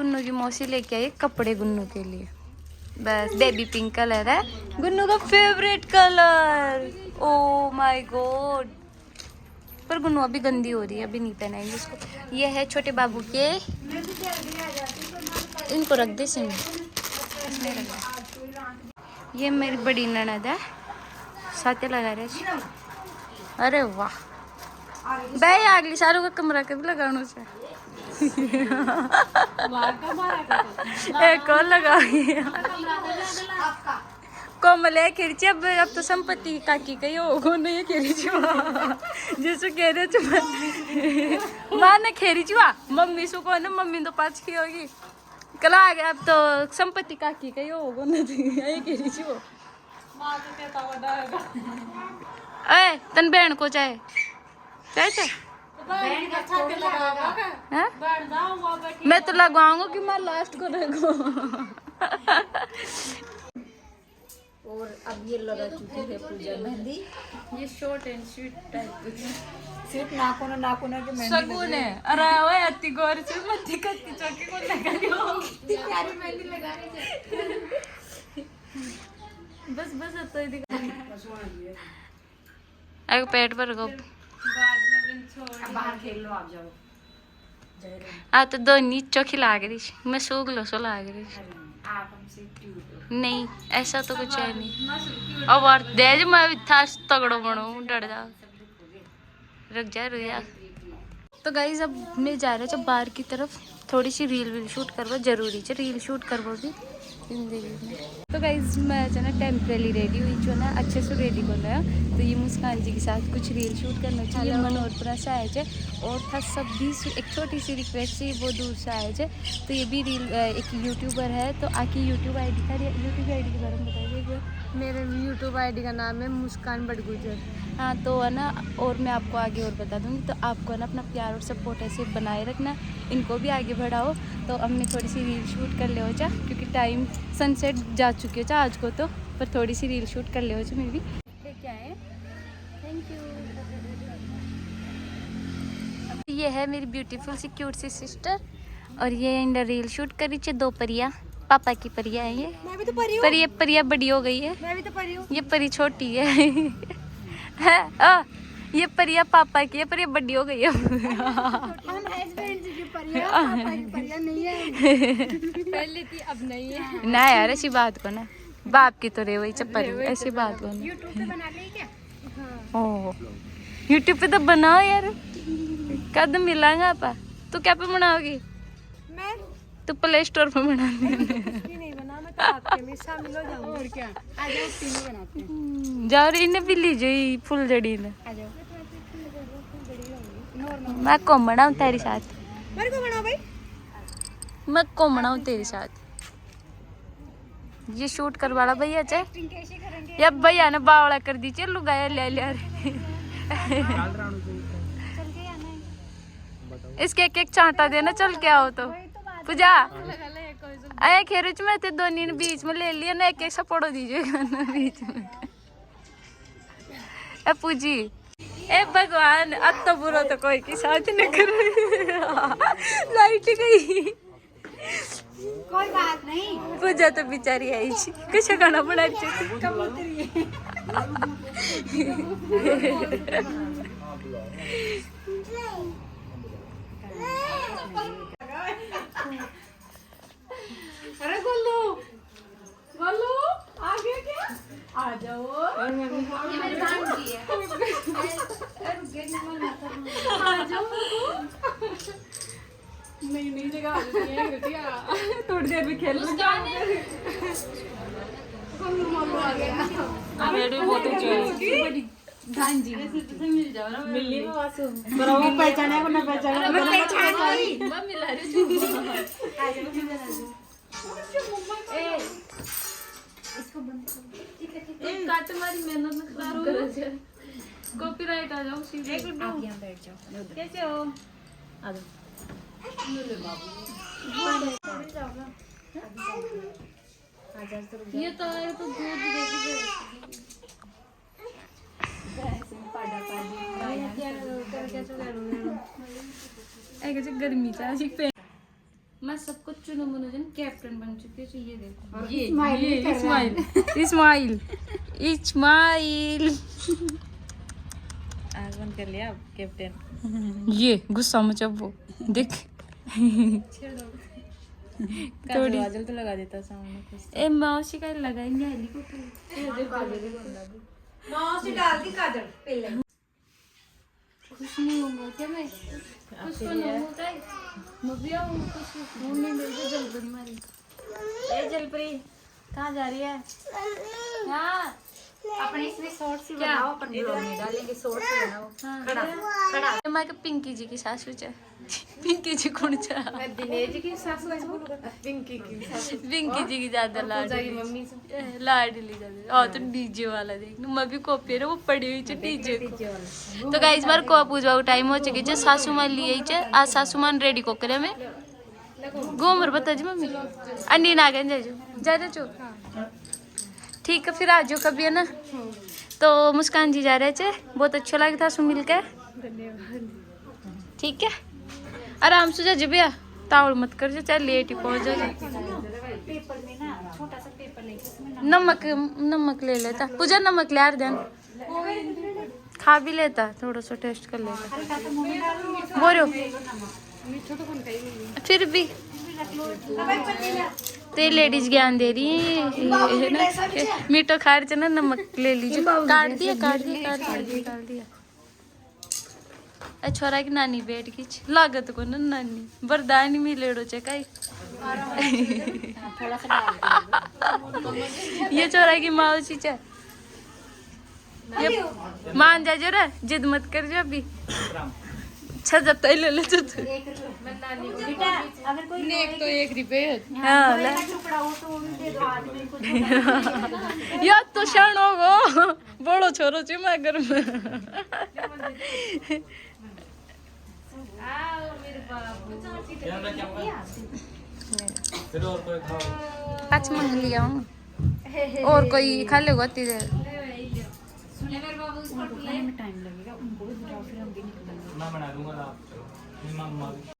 गुन्नू की मौसी लेके आई कपड़े गुन्नू के लिए। बस बेबी पिंक कलर है गुन्नू का favourite colour. Oh my God, पर गुन्नू अभी गंदी हो रही है, अभी नहीं पहनाएंगे उसको। ये है छोटे बाबू के, इनको रख दे इसमें रख दे। ये मेरी बड़ी ननद है, साथे लगा रहे। अरे वाह, भाई अगली सालों का कमरा के भी लगाना से एक और लगा कोमल है खिड़ची। अब तो संपत्ति काकी का ही होगा नहीं खिड़ची जैसे कह रहे थे माँ ने खेरी चुआ मम्मी सु को ना, मम्मी तो पाँच की होगी कल आ गया। अब तो संपत्ति काकी का ही होगा नहीं खेरी चुआ। अरे तन बहन को चाहे मैं तो लगवाऊंगा कि मैं लास्ट को रहेगा। और अब ये लगा चुकी है पूजा मेहंदी। ये शॉर्ट एंड स्वीट टाइप कुछ सिर्फ नाखून के मेहंदी सगुन है। अरे ओए अति गौर से मत कत्ती चौकी को लगा रही कितनी प्यारी मेहंदी लगा रही है। बस बस तो दिखा अगर पेट पर गो बाद में छोड़ बाहर खेल लो, आप जाओ। आ तो दोनी चौकी लाग रही मैं सूग लो सो लाग रही आप हमसे क्यूट नहीं, ऐसा तो कुछ है नहीं। अब और दे जो मैं था तगड़ो बनो डर जा रख जा रुया। तो गाइज अब मैं जा रहा जब बाहर की तरफ थोड़ी सी रील शूट करवा जरूरी है, रील शूट करवा भी जिंदगी में। तो गाइज मैं जो ना टेम्परेली रेडी हुई जो ना अच्छे से रेडी कर रहा है। तो ये मुस्कान जी के साथ कुछ रील शूट करना चाहिए। मनोहरपुरा से आए थे और था सब भी एक छोटी सी रिक्वेस्ट थी, वो दूर से आए थे। तो ये भी रील एक यूट्यूबर है, तो आके यूट्यूब आईडी के बारे में बताइए। मेरे यूट्यूब आईडी का नाम है मुस्कान बड़गुजर। हाँ तो है ना, और मैं आपको आगे और बता दूँगी। तो आपको है ना अपना प्यार और सपोर्ट ऐसे बनाए रखना, इनको भी आगे बढ़ाओ। तो हमने थोड़ी सी रील शूट कर ले हो जा, क्योंकि टाइम सनसेट जा चुकी हो जा आज को, तो पर थोड़ी सी रील शूट कर ले हो जा मेरी भी। क्या है, थैंक यू। ये है मेरी ब्यूटीफुल सी क्यूट सी सिस्टर, और ये इंडा रील शूट करी चे दो परिया, पापा की परिया है ये। मैं भी तो परी हूँ। पर ये परिया बड़ी हो गई है, मैं भी तो परी हूँ। ये परी छोटी है ये परिया पापा की है, पर ये बड़ी हो गई है। हम हस्बैंड जी की परिया, पापा की परिया नहीं है। पहले थी अब नहीं है ना यार, ऐसी बात को ना बाप की तो रे वही चप्पल, ऐसी बात को ना। यूट्यूब पे बना ली क्या? ओह यूट्यूब पे तो बनाओ यार, कद मिलांगा आपा। तू क्या पे बनाओगी? मैं तू प्ले स्टोर पे बना नहीं बना, मैं तो आपके में शामिल हो जाऊंगी। और क्या, आ जाओ तीनों बनाते हैं। जाओ इन्हें भी लीजिए फुल जड़ी ने। आ जाओ। मैं घूमना हूँ तेरे साथ, मेरे को बनाओ भाई। मैं घूमना हूँ तेरे साथ। ये शूट करवा ला भैया चे, कैसे करेंगे? या भैया ने बावड़ा कर दी, चल लुगाया ले लिया इसके एक एक चांटा देना, चल के आओ तो पूजा आया खेरुच में थे दोनों ने बीच में ले लिया ना, एक एक सपोड़ो दीजिएगा ना बीच में। ए पूजी ए भगवान, अब तो बुरा तो कोई के साथ न करो। लाइट गई, कोई बात नहीं। पूजा तो बेचारी आई थी, कुछ खाना बना अरे गोलू, गोलू आ गया क्या? आ जाओ। ये मेरी भांजी है। आ जाओ। नई नई जगह आ जाती है घटिया, थोड़ी देर में खेल लूंगा। गोलू मोलू आ गया। मेरे बहुत बड़ी भांजी मिल जाओ ना, मिलनी में वासु पर वो पहचाने को ना पहचाने, मैं पहचान गई। मैं मिला रही हूँ। आ जाओ। ए इसको बंद करो। एक काट मारी मेहनत में खराब कर, कॉपीराइट आ जाओ सीधे। आप यहाँ बैठ जाओ। कैसे हो? आ जाओ। ये तो आए तो दूध देगी गर्मी चाह पे मैं सब कुछ चुनो मुनो जन कैप्टन बन चुकी हूँ। ये देखो ये इस्माइल इस्माइल इस्माइल आग बंद कर लिया अब कैप्टन। ये गुस्सा मचा वो देख थोड़ी काजल तो लगा देता सामने कुछ। ए मौसी का लगाएंगे हेलीकॉप्टर मौसी डाल दी काजल पहले। कुछ नहीं होगा क्या मैं कुछ तो नहीं होता है मबिया कुछ फोन नहीं मिलता जल्दी मारी। ए जलपरी कहाँ जा रही है? हाँ अपने इसमें शॉर्ट्स ही बनाओ, अपन ब्लॉग में डालेंगे शॉर्ट्स बनाओ। खड़ा खड़ा मैं पिंकी जी की सासू चा पिंकी जी कौन चा मैं दिनेश की सासू ऐसे बोलूँगा पिंकी की सासू पिंकी जी की ज्यादा लाडली मम्मी से लाडली ज्यादा। और तो डीजे वाला देख मैं भी कॉपी है वो पड़ी हुई है डीजे को। तो गाइस बार को पूजवा को टाइम हो चुकी है सासू मान लिए छे आज सासू मान रेडी को करे में गोमर बता जी मम्मी अन्नी ना गए जा जा चो ठीक है फिर आज कभी है ना। तो मुस्कान जी जा रहे थे बहुत अच्छा लगा था सु मिलकर ठीक है आराम से जा भैया तावड़ मत कर जो चाहे लेट ही पहुंच जा। पेपर में ना छोटा सा पेपर लेके उसमें नमक नमक ले लेता पूजा नमक ले यार ध्यान खा भी लेता थोड़ा सा टेस्ट कर लेता बोलो फिर भी ते लेडीज ज्ञान दे रही है ना मीठो खा रहे ना नमक ले लीजिए काट दिया काट दिया काट दिया काट दिया। ए छोरा की नानी बैठ की लागत को ना नानी बरदानी में लेड़ो चे काई ये छोरा की मौसी चे ये मान जा जो रे जिद मत कर जो अभी अच्छा जब तक ले ले तो बेटा अगर कोई एक तो 1 रुपये हाँ ले टुकड़ा हो तो वो भी दे दो आदमी को। या तो क्षण होगो बड़ो छोरो ची मैं घर में पाँच मंग लिया हूँ और कोई खा लेगा इतनी देर टाइम लगेगा उनको भी बताओ फिर हम भी निकलेंगे। मैं बना दूंगा आप